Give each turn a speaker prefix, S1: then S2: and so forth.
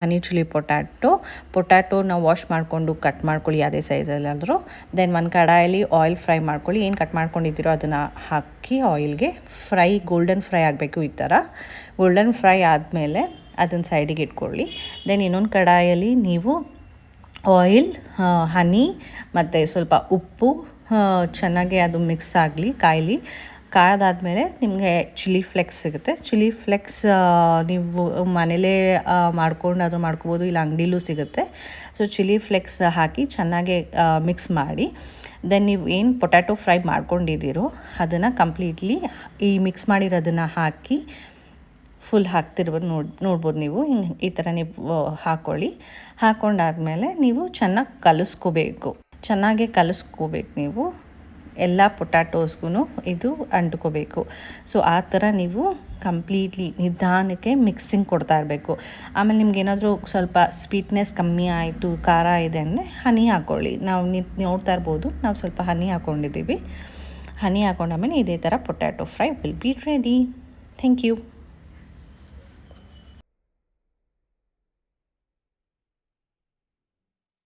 S1: ಹನಿ chilli ಪೊಟ್ಯಾಟೋನ wash ಮಾಡಿಕೊಂಡು cut ಮಾಡ್ಕೊಳ್ಳಿ ಯಾವುದೇ ಸೈಜಲ್ಲಾದರೂ. ದೆನ್ ಒಂದು ಕಡಾಯಲ್ಲಿ ಆಯಿಲ್ ಫ್ರೈ ಮಾಡ್ಕೊಳ್ಳಿ. ಏನು ಕಟ್ ಮಾಡ್ಕೊಂಡಿದ್ದೀರೋ ಅದನ್ನು ಹಾಕಿ ಆಯಿಲ್ಗೆ ಗೋಲ್ಡನ್ ಫ್ರೈ ಆಗಬೇಕು. ಈ ಥರ ಗೋಲ್ಡನ್ ಫ್ರೈ ಆದಮೇಲೆ ಅದನ್ನು ಸೈಡಿಗೆ ಇಟ್ಕೊಳ್ಳಿ. ದೆನ್ ಇನ್ನೊಂದು ಕಡಾಯಲ್ಲಿ ನೀವು ಆಯಿಲ್, ಹನಿ ಮತ್ತು ಸ್ವಲ್ಪ ಉಪ್ಪು ಚೆನ್ನಾಗಿ ಅದು ಮಿಕ್ಸ್ ಆಗಲಿ, ಕಾಯ್ದಾದ್ಮೇಲೆ ನಿಮಗೆ ಚಿಲ್ಲಿ ಫ್ಲೆಕ್ಸ್ ಸಿಗುತ್ತೆ. ಚಿಲ್ಲಿ ಫ್ಲೆಕ್ಸ್ ನೀವು ಮನೇಲೇ ಮಾಡ್ಕೊಂಡು ಅದು ಮಾಡ್ಕೋಬೋದು, ಇಲ್ಲ ಅಂಗಡಿಲೂ ಸಿಗುತ್ತೆ. ಸೊ ಚಿಲ್ಲಿ ಫ್ಲೆಕ್ಸ್ ಹಾಕಿ ಚೆನ್ನಾಗಿ ಮಿಕ್ಸ್ ಮಾಡಿ. ದೆನ್ ನೀವು ಏನು ಪೊಟ್ಯಾಟೊ ಫ್ರೈ ಮಾಡ್ಕೊಂಡಿದ್ದೀರೋ ಅದನ್ನು ಕಂಪ್ಲೀಟ್ಲಿ ಈ ಮಿಕ್ಸ್ ಮಾಡಿರೋದನ್ನು ಹಾಕಿ ಫುಲ್ ಹಾಕ್ತಿರ್ಬೋದು. ನೋಡ್ಬೋದು ನೀವು ಈ ಥರ ನೀವು ಹಾಕ್ಕೊಂಡಾದ್ಮೇಲೆ ನೀವು ಚೆನ್ನಾಗಿ ಕಲಿಸ್ಕೋಬೇಕು ನೀವು ಎಲ್ಲ ಪೊಟ್ಯಾಟೋಸ್ಗೂ ಇದು ಅಂಟ್ಕೋಬೇಕು. ಸೊ ಆ ಥರ ನೀವು ಕಂಪ್ಲೀಟ್ಲಿ ನಿಧಾನಕ್ಕೆ ಮಿಕ್ಸಿಂಗ್ ಕೊಡ್ತಾ ಇರಬೇಕು. ಆಮೇಲೆ ನಿಮ್ಗೇನಾದರೂ ಸ್ವಲ್ಪ ಸ್ವೀಟ್ನೆಸ್ ಕಮ್ಮಿ ಆಯಿತು, ಖಾರ ಇದೆ ಅಂದರೆ ಹನಿ ಹಾಕ್ಕೊಳ್ಳಿ. ನಾವು ನೋಡ್ತಾ ಇರ್ಬೋದು, ನಾವು ಸ್ವಲ್ಪ ಹನಿ ಹಾಕ್ಕೊಂಡಿದ್ದೀವಿ. ಹನಿ ಹಾಕ್ಕೊಂಡಾಮೇಲೆ ಇದೇ ಥರ potato fry will be ready. Thank you.